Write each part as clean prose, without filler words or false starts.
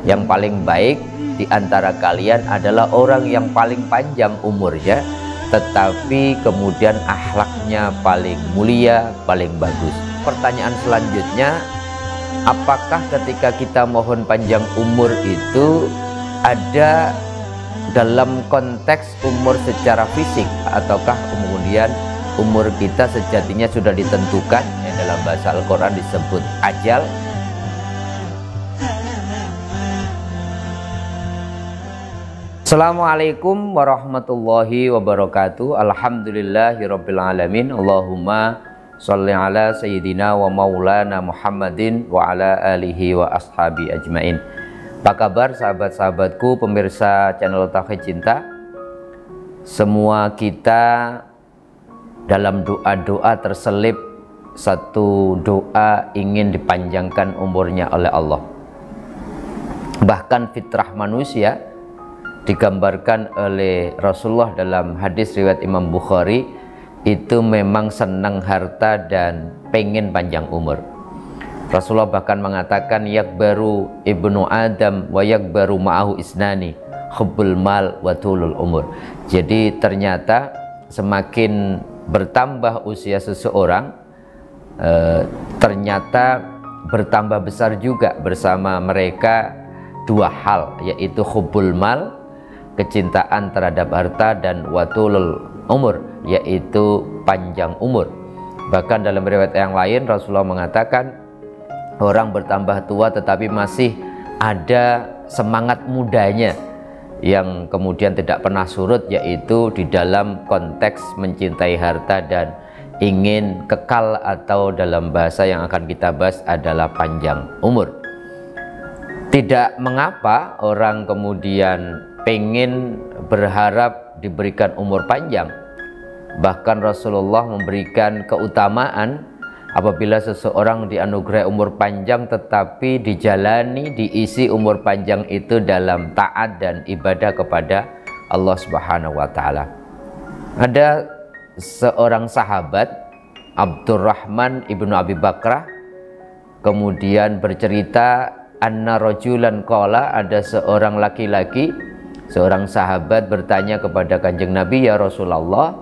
Yang paling baik di antara kalian adalah orang yang paling panjang umurnya, tetapi kemudian akhlaknya paling mulia, paling bagus. Pertanyaan selanjutnya, apakah ketika kita mohon panjang umur itu ada dalam konteks umur secara fisik, ataukah kemudian umur kita sejatinya sudah ditentukan, yang dalam bahasa Al-Quran disebut ajal? Assalamualaikum warahmatullahi wabarakatuh. Alhamdulillahirabbil alamin. Allahumma sholli ala sayyidina wa maulana Muhammadin wa ala alihi wa ashabi ajmain. Apa kabar sahabat-sahabatku pemirsa channel Tauhid Cinta? Semua kita dalam doa-doa terselip satu doa ingin dipanjangkan umurnya oleh Allah. Bahkan fitrah manusia digambarkan oleh Rasulullah dalam hadis riwayat Imam Bukhari itu memang senang harta dan pengen panjang umur. Rasulullah bahkan mengatakan yakbaru ibnu Adam wa yakbaru ma'ahu isnani hubbul mal wa tulul umur. Jadi ternyata semakin bertambah usia seseorang, ternyata bertambah besar juga bersama mereka dua hal, yaitu hubbul mal, kecintaan terhadap harta, dan watulul umur, yaitu panjang umur. Bahkan dalam riwayat yang lain Rasulullah mengatakan orang bertambah tua tetapi masih ada semangat mudanya yang kemudian tidak pernah surut, yaitu di dalam konteks mencintai harta dan ingin kekal, atau dalam bahasa yang akan kita bahas adalah panjang umur. Tidak mengapa orang kemudian pengen berharap diberikan umur panjang. Bahkan Rasulullah memberikan keutamaan apabila seseorang dianugerahai umur panjang tetapi dijalani, diisi umur panjang itu dalam taat dan ibadah kepada Allah Subhanahu wa taala. Ada seorang sahabat, Abdurrahman ibnu Abi Bakrah, kemudian bercerita anna rajulan qala, ada seorang laki-laki, seorang sahabat bertanya kepada Kanjeng Nabi, ya Rasulullah,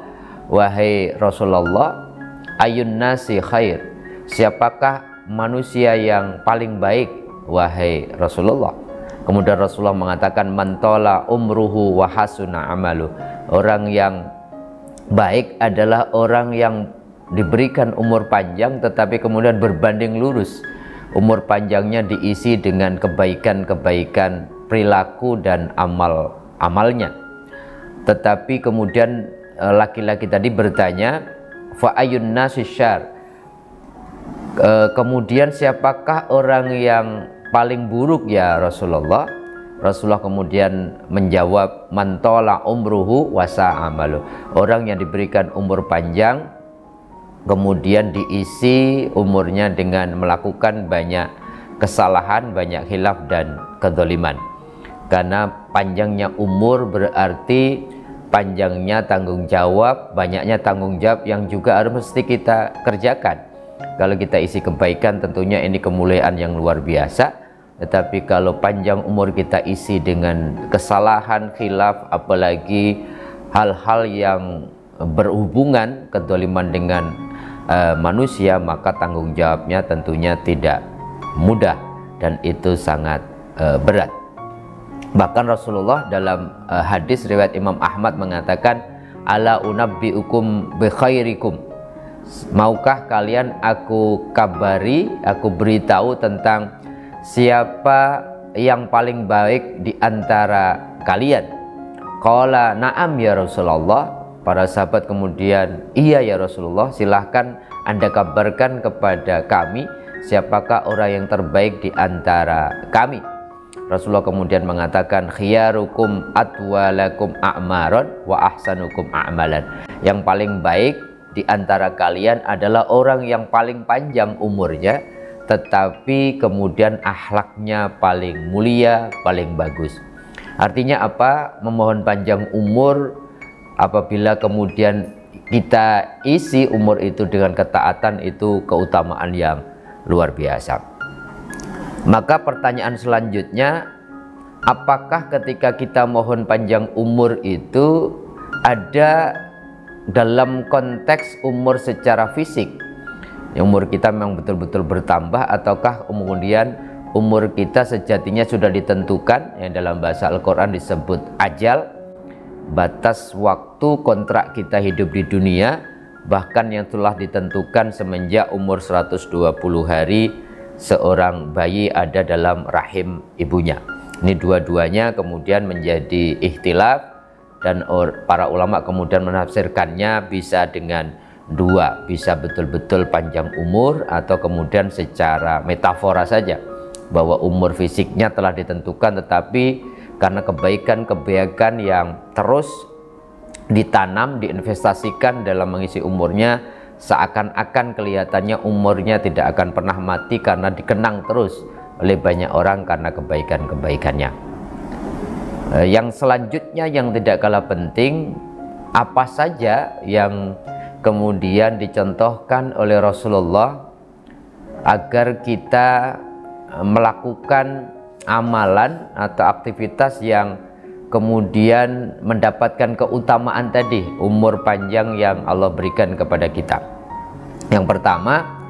wahai Rasulullah, ayun nasi khair, siapakah manusia yang paling baik wahai Rasulullah? Kemudian Rasulullah mengatakan mantola umruhu wa hasuna amalu, orang yang baik adalah orang yang diberikan umur panjang tetapi kemudian berbanding lurus umur panjangnya diisi dengan kebaikan-kebaikan perilaku dan amalnya. Tetapi kemudian laki-laki tadi bertanya, fa ayun nasi syarr, kemudian siapakah orang yang paling buruk ya Rasulullah? Rasulullah kemudian menjawab, mantola umruhu wasa amalu, orang yang diberikan umur panjang kemudian diisi umurnya dengan melakukan banyak kesalahan, banyak khilaf dan kedzaliman. Karena panjangnya umur berarti panjangnya tanggung jawab, banyaknya tanggung jawab yang juga harus mesti kita kerjakan. Kalau kita isi kebaikan tentunya ini kemuliaan yang luar biasa. Tetapi kalau panjang umur kita isi dengan kesalahan, khilaf, apalagi hal-hal yang berhubungan kedzaliman dengan manusia, maka tanggung jawabnya tentunya tidak mudah dan itu sangat berat. Bahkan Rasulullah dalam hadis riwayat Imam Ahmad mengatakan, ala unabbiukum bi khairikum, maukah kalian aku kabari, aku beritahu tentang siapa yang paling baik di antara kalian? Qala na'am ya Rasulullah. Para sahabat kemudian, iya ya Rasulullah, silahkan Anda kabarkan kepada kami siapakah orang yang terbaik di antara kami. Rasulullah kemudian mengatakan, khiyarukum atwalakum a'maron wa ahsanukum a'malan, yang paling baik di antara kalian adalah orang yang paling panjang umurnya tetapi kemudian akhlaknya paling mulia, paling bagus. Artinya apa? Memohon panjang umur apabila kemudian kita isi umur itu dengan ketaatan, itu keutamaan yang luar biasa. Maka pertanyaan selanjutnya, apakah ketika kita mohon panjang umur itu ada dalam konteks umur secara fisik, umur kita memang betul-betul bertambah, ataukah kemudian umur kita sejatinya sudah ditentukan, yang dalam bahasa Al-Quran disebut ajal, batas waktu kontrak kita hidup di dunia, bahkan yang telah ditentukan semenjak umur 120 hari seorang bayi ada dalam rahim ibunya. Ini dua-duanya kemudian menjadi ikhtilaf, dan para ulama kemudian menafsirkannya bisa dengan dua, bisa betul-betul panjang umur, atau kemudian secara metafora saja bahwa umur fisiknya telah ditentukan, tetapi karena kebaikan-kebaikan yang terus ditanam, diinvestasikan dalam mengisi umurnya, seakan-akan kelihatannya umurnya tidak akan pernah mati karena dikenang terus oleh banyak orang karena kebaikan-kebaikannya. Yang selanjutnya yang tidak kalah penting, apa saja yang kemudian dicontohkan oleh Rasulullah agar kita melakukan amalan atau aktivitas yang kemudian mendapatkan keutamaan tadi, umur panjang yang Allah berikan kepada kita. Yang pertama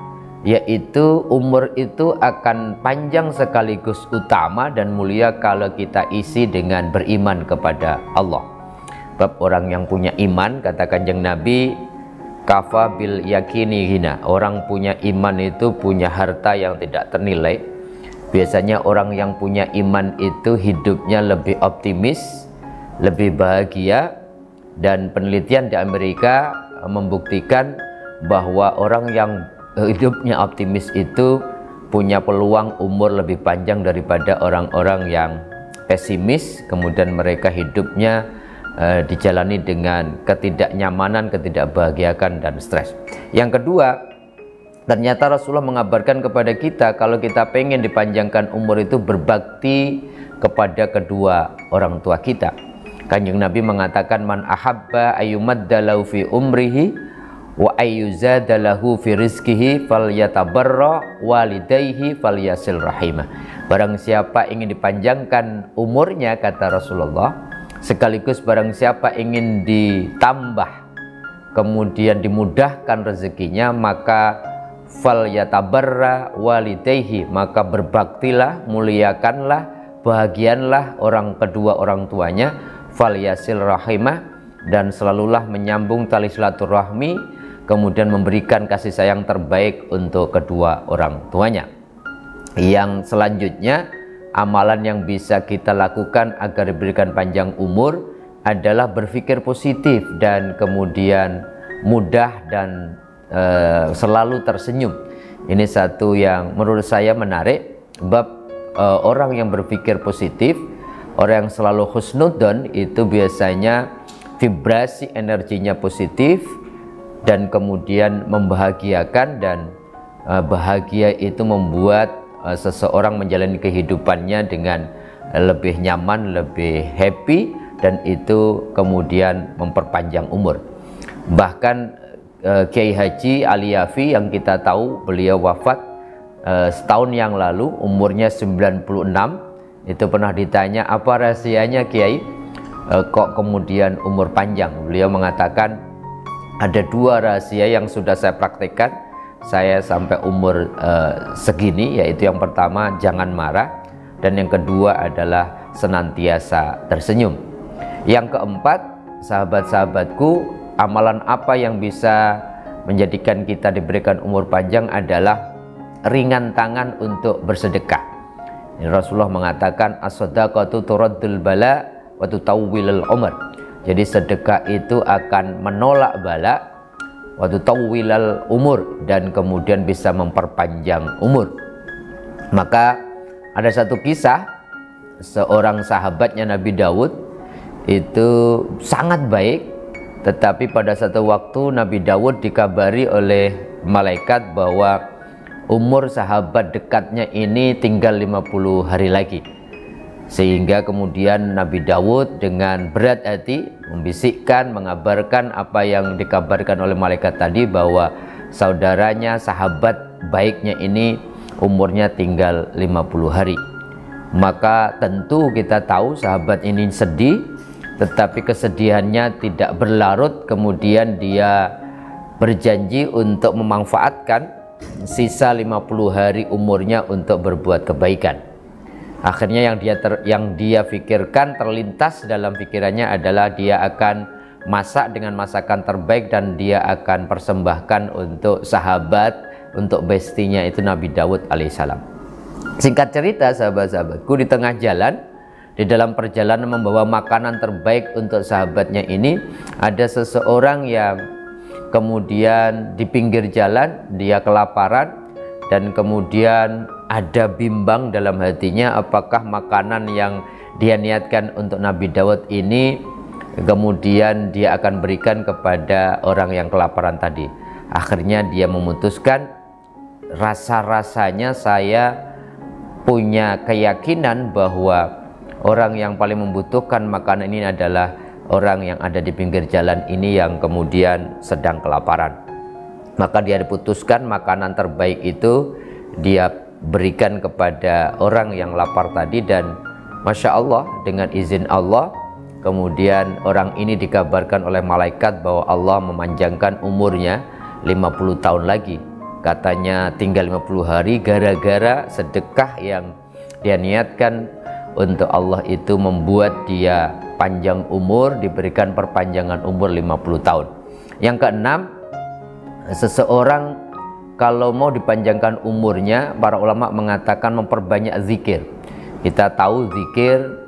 yaitu umur itu akan panjang sekaligus utama dan mulia kalau kita isi dengan beriman kepada Allah. Sebab orang yang punya iman, kata Kanjeng Nabi, kafa bil yakini hina, orang punya iman itu punya harta yang tidak ternilai. Biasanya orang yang punya iman itu hidupnya lebih optimis, lebih bahagia, dan penelitian di Amerika membuktikan bahwa orang yang hidupnya optimis itu punya peluang umur lebih panjang daripada orang-orang yang pesimis, kemudian mereka hidupnya dijalani dengan ketidaknyamanan, ketidakbahagiaan, dan stres. Yang kedua, ternyata Rasulullah mengabarkan kepada kita kalau kita pengen dipanjangkan umur itu berbakti kepada kedua orang tua kita. Kanjeng Nabi mengatakan, man ahabba ayyumaddalahu fi umrihi wa ayyuzadalahu fi rizkihi falyatabarra walidayhi falyasil rahimah. Barang siapa ingin dipanjangkan umurnya, kata Rasulullah, sekaligus barang siapa ingin ditambah kemudian dimudahkan rezekinya, maka falyatabarra walidayhi, maka berbaktilah, muliakanlah, bahagianlah kedua orang tuanya, falyasil rahimah, dan selalulah menyambung tali silaturahmi, kemudian memberikan kasih sayang terbaik untuk kedua orang tuanya. Yang selanjutnya, amalan yang bisa kita lakukan agar diberikan panjang umur adalah berpikir positif dan kemudian mudah dan selalu tersenyum. Ini satu yang menurut saya menarik, sebab orang yang berpikir positif, orang yang selalu husnudzon itu biasanya vibrasi energinya positif dan kemudian membahagiakan, dan bahagia itu membuat seseorang menjalani kehidupannya dengan lebih nyaman, lebih happy, dan itu kemudian memperpanjang umur. Bahkan Kiai Haji Ali Yafi yang kita tahu beliau wafat setahun yang lalu, umurnya 96, itu pernah ditanya apa rahasianya Kiai kok kemudian umur panjang. Beliau mengatakan ada dua rahasia yang sudah saya praktekkan saya sampai umur segini, yaitu yang pertama jangan marah, dan yang kedua adalah senantiasa tersenyum. Yang keempat, sahabat-sahabatku, amalan apa yang bisa menjadikan kita diberikan umur panjang adalah ringan tangan untuk bersedekah. Rasulullah mengatakan as-shadaqatu turaddul bala wa tutawwilul umr. Jadi sedekah itu akan menolak bala wa tutawwilul umur, dan kemudian bisa memperpanjang umur. Maka ada satu kisah, seorang sahabatnya Nabi Daud itu sangat baik, tetapi pada satu waktu Nabi Daud dikabari oleh malaikat bahwa umur sahabat dekatnya ini tinggal 50 hari lagi. Sehingga kemudian Nabi Daud dengan berat hati membisikkan, mengabarkan apa yang dikabarkan oleh malaikat tadi, bahwa saudaranya, sahabat baiknya ini umurnya tinggal 50 hari. Maka tentu kita tahu sahabat ini sedih, tetapi kesedihannya tidak berlarut. Kemudian dia berjanji untuk memanfaatkan sisa 50 hari umurnya untuk berbuat kebaikan. Akhirnya yang dia pikirkan, terlintas dalam pikirannya adalah dia akan masak dengan masakan terbaik dan dia akan persembahkan untuk sahabat, untuk bestinya itu Nabi Daud alaihissalam. Singkat cerita sahabat-sahabatku, di tengah jalan, di dalam perjalanan membawa makanan terbaik untuk sahabatnya ini, ada seseorang yang kemudian di pinggir jalan dia kelaparan dan kemudian ada bimbang dalam hatinya apakah makanan yang dia niatkan untuk Nabi Daud ini kemudian dia akan berikan kepada orang yang kelaparan tadi. Akhirnya dia memutuskan, rasa-rasanya saya punya keyakinan bahwa orang yang paling membutuhkan makanan ini adalah orang yang ada di pinggir jalan ini yang kemudian sedang kelaparan. Maka dia diputuskan makanan terbaik itu dia berikan kepada orang yang lapar tadi, dan Masya Allah, dengan izin Allah kemudian orang ini dikabarkan oleh malaikat bahwa Allah memanjangkan umurnya 50 tahun lagi. Katanya tinggal 50 hari gara-gara sedekah yang dia niatkan untuk Allah itu membuat dia panjang umur, diberikan perpanjangan umur 50 tahun. Yang keenam, seseorang kalau mau dipanjangkan umurnya, para ulama mengatakan memperbanyak zikir. Kita tahu zikir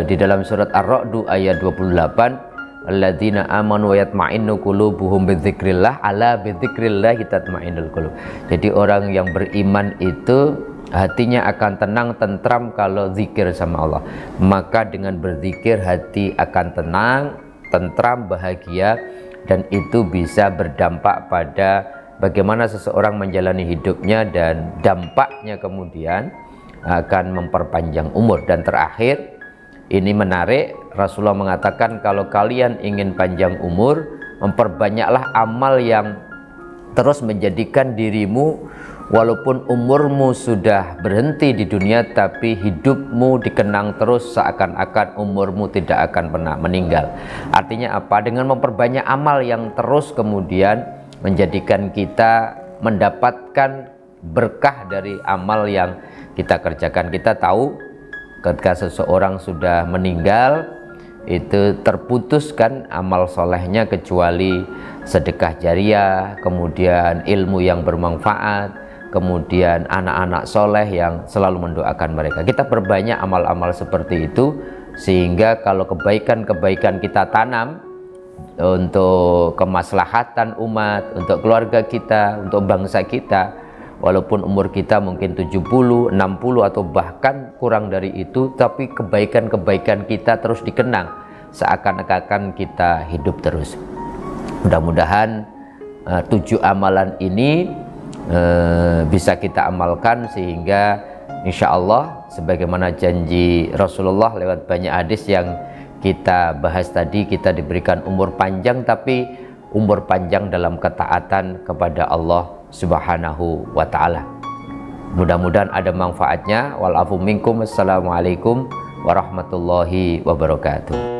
di dalam surat Ar-Ra'd ayat 28, alladzina amanu wa yatma'innu qulubuhum bidzikrillah ala bidzikrillah tatma'innul qulub. Jadi orang yang beriman itu hatinya akan tenang, tentram kalau zikir sama Allah. Maka dengan berzikir hati akan tenang, tentram, bahagia, dan itu bisa berdampak pada bagaimana seseorang menjalani hidupnya dan dampaknya kemudian akan memperpanjang umur. Dan terakhir, ini menarik, Rasulullah mengatakan kalau kalian ingin panjang umur, memperbanyaklah amal yang terus menjadikan dirimu walaupun umurmu sudah berhenti di dunia, tapi hidupmu dikenang terus seakan-akan umurmu tidak akan pernah meninggal. Artinya apa? Dengan memperbanyak amal yang terus kemudian menjadikan kita mendapatkan berkah dari amal yang kita kerjakan. Kita tahu ketika seseorang sudah meninggal itu terputuskan amal solehnya kecuali sedekah jariah, kemudian ilmu yang bermanfaat, kemudian anak-anak soleh yang selalu mendoakan mereka. Kita perbanyak amal-amal seperti itu sehingga kalau kebaikan-kebaikan kita tanam untuk kemaslahatan umat, untuk keluarga kita, untuk bangsa kita, walaupun umur kita mungkin 70, 60 atau bahkan kurang dari itu, tapi kebaikan-kebaikan kita terus dikenang seakan-akan kita hidup terus. Mudah-mudahan 7 amalan ini bisa kita amalkan sehingga insya Allah sebagaimana janji Rasulullah lewat banyak hadis yang kita bahas tadi, kita diberikan umur panjang, tapi umur panjang dalam ketaatan kepada Allah Subhanahu wa ta'ala. Mudah-mudahan ada manfaatnya. Wal afu minkum. Assalamualaikum warahmatullahi wabarakatuh.